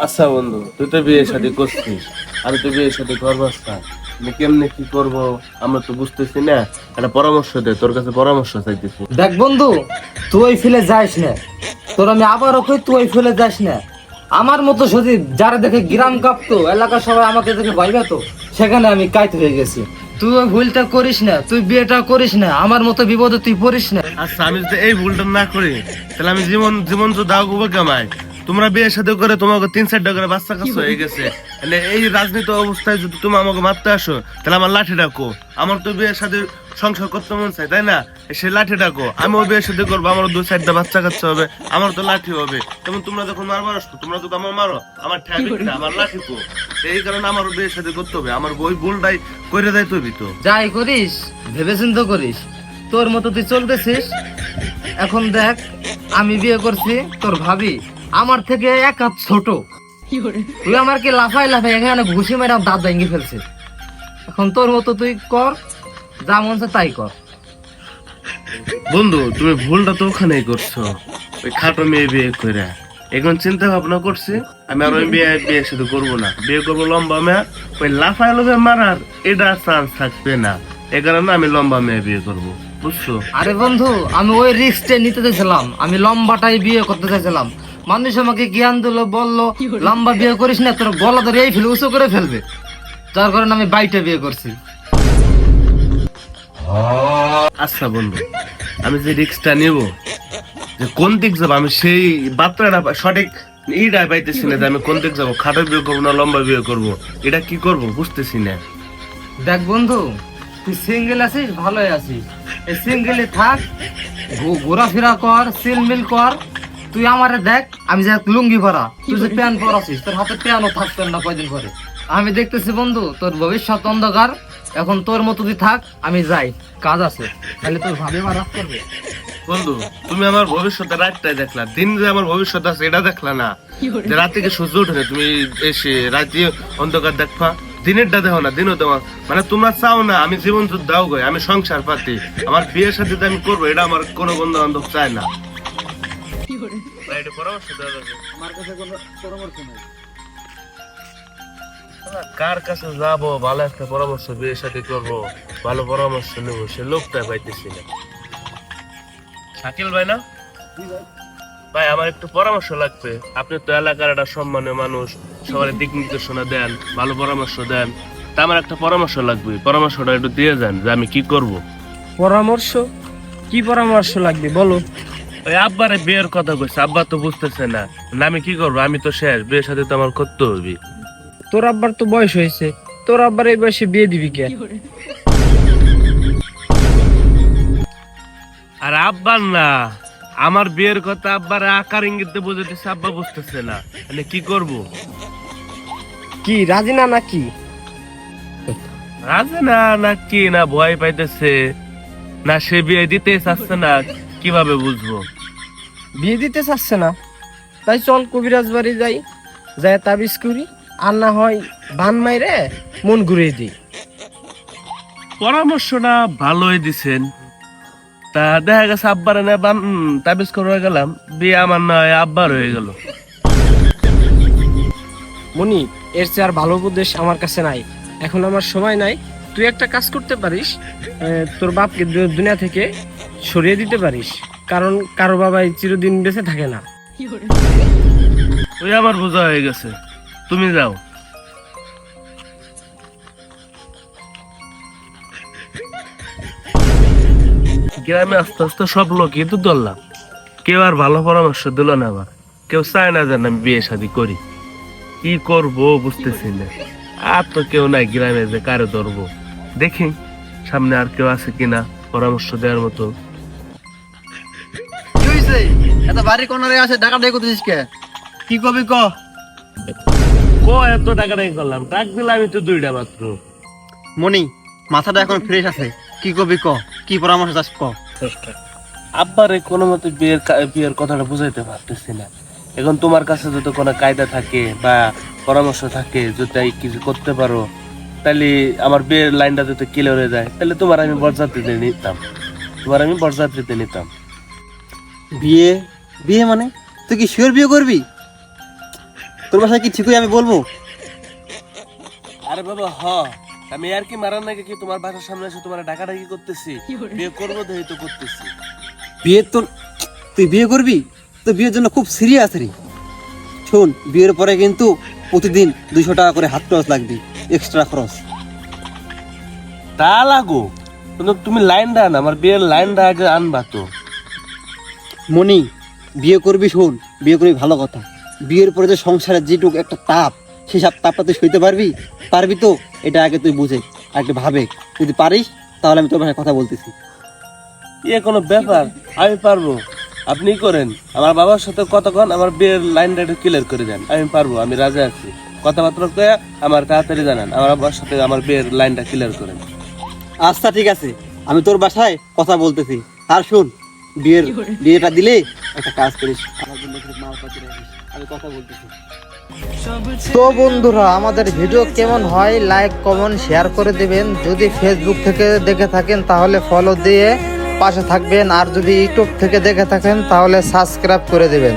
আচ্ছা বন্ধু, তুই তো বিয়ে শাদী করছিস, আমি তো বিয়ে শাদী করবো না। আমি কেমনে কি করবো আমরা তো বুঝতেছি না। একটা পরামর্শ দে, তোর কাছে পরামর্শ চাইতেছি। দেখ বন্ধু, তুই ওই ফিলে যাস না। তোর আমি আবারও কই, তুই ওই ফিলে যাস না। আমার মতো যদি যারা দেখে গ্রাম কাঁপতো, এলাকার সবাই আমাকে দেখে ভয় পেতো, সেখানে আমি কাইত হয়ে গেছি। তুই ওই ভুলটা করিস না, তুই বিয়েটা করিস না, আমার মতো বিপদে তুই পড়িস না। আচ্ছা, আমি যদি এই ভুলটা না করি তাহলে আমি জীবন জীবন তো দাও গোবো কামাই। তোমরা বিয়ে শাদী করে তোমাকে 3-4টা করে বাচ্চা কাচ্চা হয়ে গেছে, মানে এই রাজনীতি অবস্থায় যদি তুমি আমাকে মারতে আসো তাহলে আমার লাঠি ডাকো। আমার তো বিয়ে শাদী সংসার করতে মন চাই, তাই না? সে লাঠি ডাকো, আমিও বিয়ে শাদী করবো, আমারও 2-4টা বাচ্চা কাচ্চা হবে, আমার তো লাঠি হবে। তেমন তোমরা যখন মারবার আসতো, তোমরা তো আমার মারো, আমার ঠ্যাবিটা আমার লাঠি কো। এই কারণে আমারও বিয়ে শাদী করতে হবে, আমার বই ভুলটাই করে দেয় তবি তো। যাই করিস ভেবে চিন্তা করিস। তোর মতো তুই চলতেছিস। এখন দেখ, আমি বিয়ে করছি, তোর ভাবি আমার থেকে এক হাত ছোট। তুই আমার কি লাফাই লাফাই এখানে ঘুষি মেরে আমার দাঁত ভেঙে ফেলছে। এখন তোর মতো তুই কর, যা মন চায় তাই কর। বন্ধু, তুমি ভুলটা তো ওখানেই করছো, ওই খাটো মেয়ে বিয়ে করে। এখন চিন্তা ভাবনা করছি আমি আর ওই বিয়ে বিয়ে শুধু করবো না, বিয়ে করবো লম্বা মেয়ে। ওই লাফায় লোভে মারার এটা চান্স থাকবে না, এ কারণে আমি লম্বা মেয়ে বিয়ে করবো, বুঝছো? আরে বন্ধু, আমি ওই রিস্কটা নিতে চাইছিলাম, আমি লম্বাটাই বিয়ে করতে চাইছিলাম। মানুষ আমাকে জ্ঞান দিল, বললো লম্বা বিয়ে করিস না, তোর গলা ধরে এই ফেলে উঁচু করে ফেলবে। যার কারণে আমি বাইটা বিয়ে করছি। আচ্ছা বন্ধু, আমি যে রিস্কটা নেব, যে কোন দিক যাবো আমি সেই বার্তাটা সঠিক এইটা পাইতেছি না, যে আমি কোন দিক যাবো, খাটো বিয়ে করবো না লম্বা বিয়ে করবো, এটা কি করবো বুঝতেছি না। দেখ বন্ধু, তুই সিঙ্গেল আছিস, ভালোই আছিস, এই সিঙ্গেলে থাক, ঘোরাফেরা কর, সিলমিল কর। তুই আমারে দেখ, আমি যে লুঙ্গি পরা, তুই যে প্যান্ট পরাছিস, তোর হাতে প্যান্টও থাকতো না কয়দিন পরে। আমি দেখতেছি বন্ধু, তোর ভবিষ্যৎ অন্ধকার। এখন তোর মতো তুই থাক, আমি যাই, কাজ আছে। তাহলে তোর ভাবি আমার রাগ করবে। বন্ধু, তুমি আমার ভবিষ্যতের রাতটাই দেখলা, দিন যে আমার ভবিষ্যৎ আছে এটা দেখলা না, যে রাত থেকে সূর্য ওঠে না, তুমি এসে রাতে অন্ধকার দেখবা, দিনেরটা দেখো না, দিনও তোমার মানে তোমরা চাও না আমি জীবন দাও গো, আমি সংসার পাতি, আমার বিয়ের সাথে আমি করবো, এটা আমার কোনো বন্ধু বান্ধব চায় না। ভাই, এটা পরামর্শ দেওয়া যাবে? আমার কাছে কোনো পরামর্শ নেই। কার কাছে যাবো ভালো একটা পরামর্শ, বিয়ের সাথে করবো, ভালো পরামর্শ নেবো, সে লোকটা পাইতেছি না। শাকিল ভাই না? ভাই, আমার একটু পরামর্শ লাগবে। আপনি তো এলাকার একটা সম্মানীয় মানুষ, সবার দিক নির্দেশনা দেন, ভালো পরামর্শ দেন, তা আমার একটা পরামর্শ লাগবে, পরামর্শটা একটু দিয়ে যান যে আমি কি করব। পরামর্শ? কি পরামর্শ লাগবে বলো? ওই আব্বারে বিয়ের কথা কইছে, আব্বা তো বুঝতেছে না, না আমি কি করবো, আমি তো শেষ, বিয়ের সাথে তো আমার করতে হবে। তোর আব্বার তো বয়স হয়েছে, তোর আব্বার এই বয়সে বিয়ে দিবি কে? আর আব্বার না, আমার বিয়ের কথা আব্বার আকার ইঙ্গিতে বুঝাইতেছে, আব্বা বুঝতেছে না, মানে কি করব? কি রাজি না নাকি? রাজে না, না কি না ভয় পাইতেছে, না সে বিয়ে দিতে চাচ্ছে না, কিভাবে বুঝবো? বিয়ে দিতে চাচ্ছে না, তাই চল কবিরাজ বাড়ি যাই, যাই তাবিজ করি, আর না হয় বান মাইরে মন ঘুরিয়ে দিই। পরামর্শটা ভালোই দিছেন, তা দেখা গেছে আব্বার না তাবিজ করে গেলাম, বিয়ে আমার নয় আব্বার হয়ে গেল। মনি, এর চেয়ে আর ভালো উপদেশ আমার কাছে নাই, এখন আমার সময় নাই। তুই একটা কাজ করতে পারিস, তোর বাপকে দুনিয়া থেকে সরিয়ে দিতে পারিস, কারণ কারো বাবাই চিরদিন বেঁচে থাকে না। ওই আমার বোঝা হয়ে গেছে, তুমি যাও। গ্রামে আস্তে আস্তে সব লোকই তো ধরলাম, কেউ আর ভালো পরামর্শ দিল না, আবার কেউ চায় না যেন আমি বিয়ে শাদী করি। কি করবো বুঝতেছি না, আর তো কেউ নাই গ্রামে যে কারে ধরবো। দেখি সামনে আর কেউ আছে কিনা পরামর্শ দেওয়ার মতো। কি হইছে? এত বাড়ি কোনারে আছে, টাকা দিয়ে করতেছিস কে? কি কবি ক? এত টাকা টাকা করলাম, টাক দিলাম আমি তো 2টা মাত্র। মনি, মাথাটা এখন ফ্রেশ আছে, কি কবি ক? কি পরামর্শ চাস ক? আব্বারে কোনো মতে বিয়ের কথাটা বুঝাইতে পারতেছি না। এখন তোমার কাছে যদি কোনো কায়দা থাকে বা পরামর্শ থাকে, যদি কিছু করতে পারো, তাহলে আমার বিয়ের লাইনটা যদি ক্লিয়ার হয়ে যায়, তাহলে তোমার আমি বরযাত্রীতে নিতাম। বিয়ে? বিয়ে মানে তুই কি শিওর বিয়ে করবি? তোর বাসায় কি ঠিকই আমি বলবো? আরে বাবা আমি আর কি মারার নাকি কি তোমার বাসার সামনে এসে তোমার ডাকাডাকি করতেছি? বিয়ে করবো দেখি তো করতেছি। বিয়ে তো তুই বিয়ে করবি? তো বিয়ের জন্য খুব সিরিয়াস রে। শোন, বিয়ের পরে কিন্তু প্রতিদিন 200 টাকা করে হাত খরচ লাগবে, এক্সট্রা খরচ। তা লাগো, কিন্তু তুমি লাইনটা আন, আমার বিয়ের লাইনটা আগে আনবা তো। মনি, বিয়ে করবি, শোন, বিয়ে করবি ভালো কথা। বিয়ের পরে যে সংসারের যেটুক একটা তাপ, সেই সব তাপটা তুই সইতে পারবি তো? এটা আগে তুই বুঝে আর একটু ভাবে। যদি পারিস তাহলে আমি তোর ভাষায় কথা বলতেছি। কোনো ব্যাপার, আমি পারবো। আপনি করেন, আমার বাবার সাথে কথা কন, আমার বিয়ের লাইনটা একটু ক্লিয়ার করে দেন। আমি পারবো, আমি রাজি আছি। কথাবার্তা কয়ে আমার তাড়াতাড়ি জানান, আমার বাবার সাথে আমার বিয়ের লাইনটা ক্লিয়ার করেন। আচ্ছা ঠিক আছে, আমি তোর বাসায় কথা বলতেছি। আর শোন, বিয়েটা দিলে একটা কাজ করিস, আমার জন্য একটু মাল পাতি রাখিস। আমি কথা বলতেছি। তো বন্ধুরা, আমাদের ভিডিও কেমন হয় লাইক কমেন্ট শেয়ার করে দিবেন। যদি ফেসবুক থেকে দেখে থাকেন তাহলে ফলো দিয়ে পাশে থাকবেন, আর যদি ইউটিউব থেকে দেখে থাকেন তাহলে সাবস্ক্রাইব করে দিবেন।